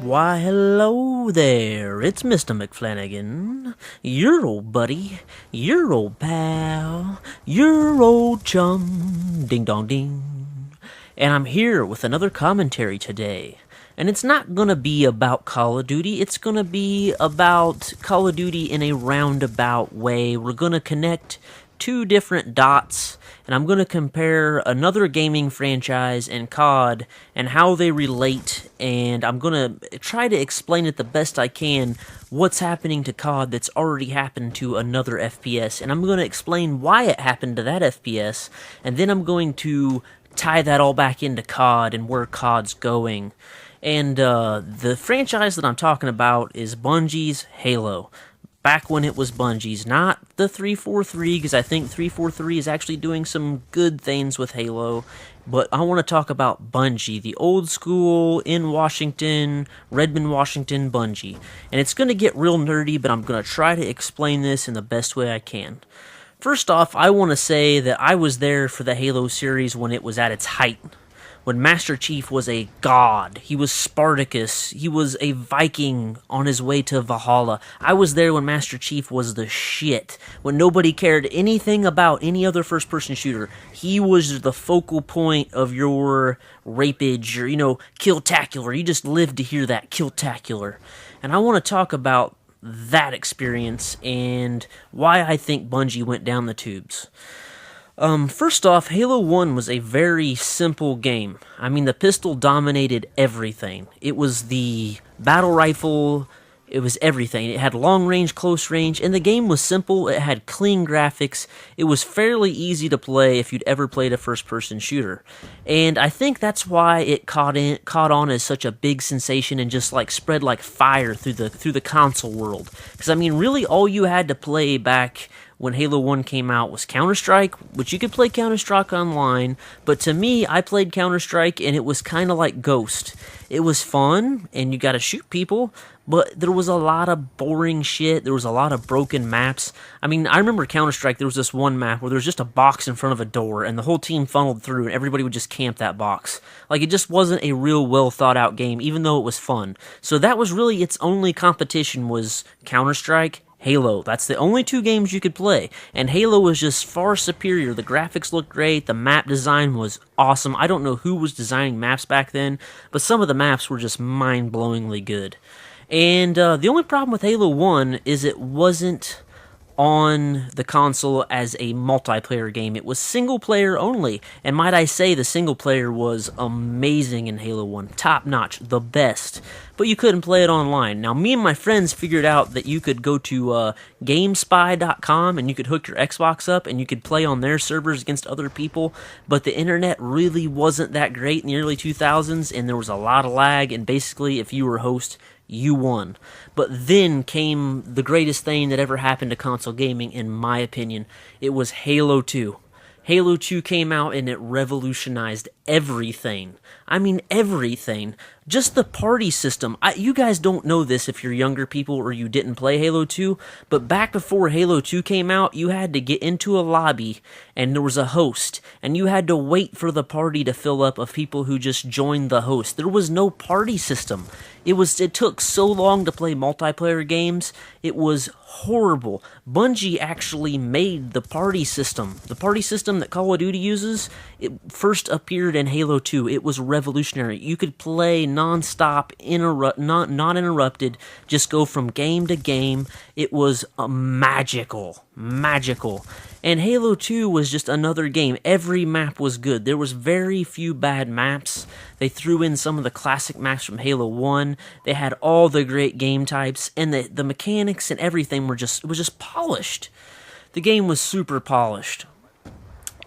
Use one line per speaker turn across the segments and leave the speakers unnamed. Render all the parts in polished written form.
Why, hello there, it's Mr. McFlanagan, your old buddy, your old pal, your old chum, ding dong ding. And I'm here with another commentary today. And it's not gonna be about Call of Duty, it's gonna be about Call of Duty in a roundabout way. We're gonna connect two different dots, and I'm going to compare another gaming franchise and COD and how they relate, and I'm going to try to explain it the best I can what's happening to COD that's already happened to another FPS, and I'm going to explain why it happened to that FPS, and then I'm going to tie that all back into COD and where COD's going. And the franchise that I'm talking about is Bungie's Halo. Back when it was Bungie's, not the 343, because I think 343 is actually doing some good things with Halo, but I want to talk about Bungie, the old school in Washington, Redmond, Washington Bungie. And it's going to get real nerdy, but I'm going to try to explain this in the best way I can. First off, I want to say that I was there for the Halo series when it was at its height. When Master Chief was a god, he was Spartacus, he was a Viking on his way to Valhalla. I was there when Master Chief was the shit, when nobody cared anything about any other first-person shooter. He was the focal point of your rapage, or, kill-tacular. You just lived to hear that, kill-tacular. And I want to talk about that experience and why I think Bungie went down the tubes. First off, Halo 1 was a very simple game. I mean, the pistol dominated everything. It was the battle rifle, it was everything. It had long range, close range, and the game was simple. It had clean graphics. It was fairly easy to play if you'd ever played a first-person shooter. And I think that's why it caught on as such a big sensation and just spread like fire through the console world. Because I mean, really, all you had to play back when Halo 1 came out was Counter-Strike, which you could play Counter-Strike online, but to me, I played Counter-Strike and it was kind of like Ghost. It was fun, and you gotta shoot people, but there was a lot of boring shit, there was a lot of broken maps. I mean, I remember Counter-Strike, there was this one map where there was just a box in front of a door, and the whole team funneled through, and everybody would just camp that box. It just wasn't a real well-thought-out game, even though it was fun. So that was really its only competition was Counter-Strike, Halo. That's the only two games you could play, and Halo was just far superior. The graphics looked great, the map design was awesome. I don't know who was designing maps back then, but some of the maps were just mind-blowingly good. And the only problem with Halo 1 is it wasn't on the console as a multiplayer game. It was single player only, and might I say the single player was amazing in Halo 1, top notch, the best, but you couldn't play it online. Now me and my friends figured out that you could go to GameSpy.com and you could hook your Xbox up and you could play on their servers against other people, but the internet really wasn't that great in the early 2000s, and there was a lot of lag, and basically if you were a host, you won. But then came the greatest thing that ever happened to console gaming, in my opinion. It was Halo 2. Halo 2 came out and it revolutionized everything. I mean, everything. Just the party system. You guys don't know this if you're younger people or you didn't play Halo 2, but back before Halo 2 came out, you had to get into a lobby and there was a host, and you had to wait for the party to fill up of people who just joined the host. There was no party system. It took so long to play multiplayer games. It was horrible. Bungie actually made the party system. The party system that Call of Duty uses, it first appeared in Halo 2. It was revolutionary. You could play non-stop, not interrupted, just go from game to game. It was magical. And Halo 2 was just another game. Every map was good. There was very few bad maps. They threw in some of the classic maps from Halo 1. They had all the great game types, and the mechanics and everything it was just polished. The game was super polished.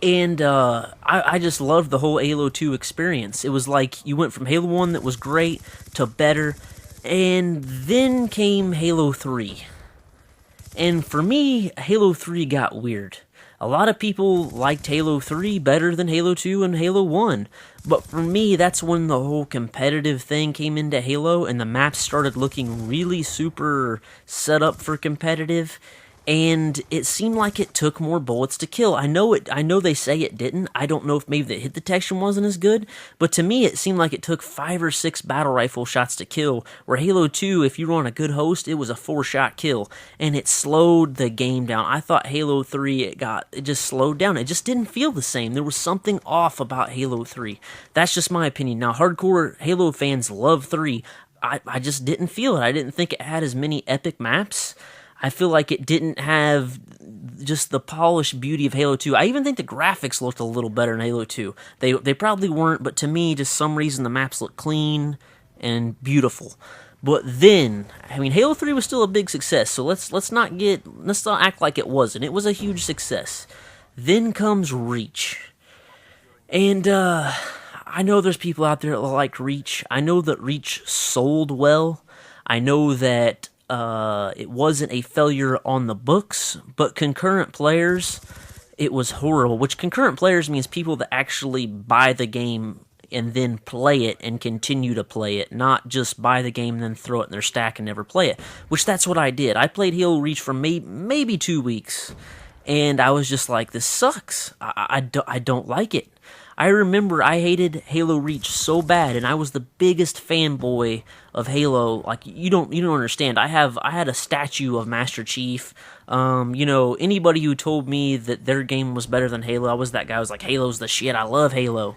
And I just loved the whole Halo 2 experience. It was like you went from Halo 1 that was great to better, and then came Halo 3. And for me, Halo 3 got weird. A lot of people liked Halo 3 better than Halo 2 and Halo 1, but for me, that's when the whole competitive thing came into Halo, and the maps started looking really super set up for competitive, and it seemed like it took more bullets to kill. I know they say it didn't. I don't know if maybe the hit detection wasn't as good, but to me it seemed like it took 5 or 6 battle rifle shots to kill, where Halo 2, if you were on a good host, it was a 4-shot kill, and it slowed the game down. I thought Halo 3, it just slowed down. It just didn't feel the same. There was something off about Halo 3. That's just my opinion. Now, hardcore Halo fans love 3. I just didn't feel it. I didn't think it had as many epic maps. I feel like it didn't have just the polished beauty of Halo 2. I even think the graphics looked a little better in Halo 2. They probably weren't, but to me, just some reason the maps look clean and beautiful. But then, I mean, Halo 3 was still a big success, so let's not act like it wasn't. It was a huge success. Then comes Reach. And I know there's people out there that like Reach. I know that Reach sold well. I know that it wasn't a failure on the books, but concurrent players, it was horrible. Which concurrent players means people that actually buy the game and then play it and continue to play it, not just buy the game and then throw it in their stack and never play it. Which that's what I did. I played Halo Reach for maybe 2 weeks, and I was just like, this sucks. I don't like it. I remember I hated Halo Reach so bad, and I was the biggest fanboy of Halo. Like, you don't understand. I had a statue of Master Chief. Anybody who told me that their game was better than Halo, I was that guy. I was like, Halo's the shit. I love Halo.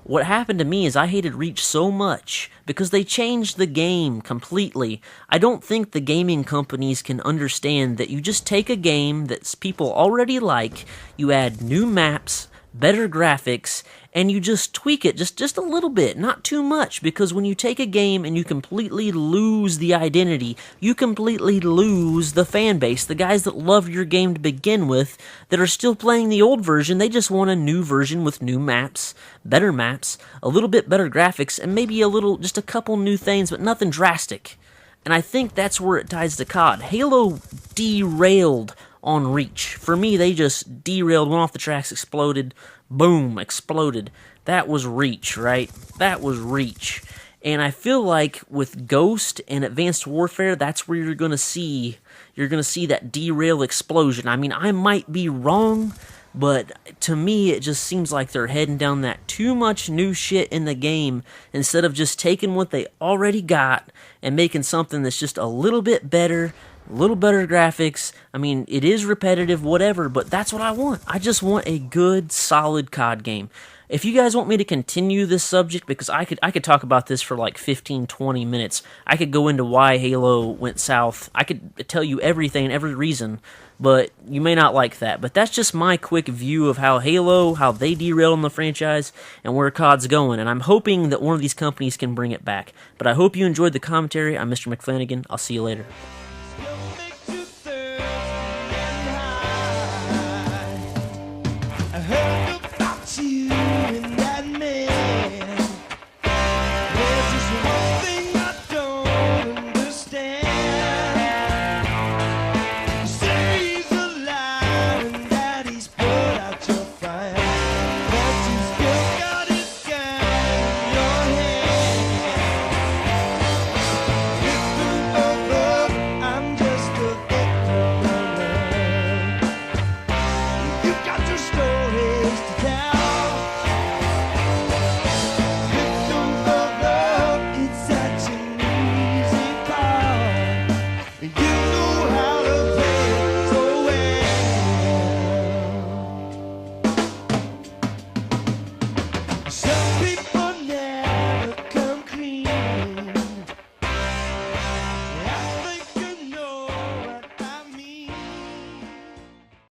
What happened to me is I hated Reach so much because they changed the game completely. I don't think the gaming companies can understand that you just take a game that people already like, you add new maps, better graphics, and you just tweak it just a little bit, not too much, because when you take a game and you completely lose the identity, you completely lose the fan base. The guys that love your game to begin with, that are still playing the old version, they just want a new version with new maps, better maps, a little bit better graphics, and maybe just a couple new things, but nothing drastic. And I think that's where it ties to COD. Halo derailed on Reach. For me, they just derailed, went off the tracks, exploded, boom, exploded. That was Reach, right? That was Reach. And I feel like with Ghost and Advanced Warfare, that's where you're gonna see that derail explosion. I mean, I might be wrong, but to me, it just seems like they're heading down that too much new shit in the game instead of just taking what they already got and making something that's just a little bit better, a little better graphics. I mean, it is repetitive, whatever, but that's what I want. I just want a good, solid COD game. If you guys want me to continue this subject, because I could talk about this for like 15, 20 minutes. I could go into why Halo went south. I could tell you everything, every reason, but you may not like that. But that's just my quick view of how they derailed on the franchise, and where COD's going. And I'm hoping that one of these companies can bring it back. But I hope you enjoyed the commentary. I'm Mr. McFlanagan. I'll see you later.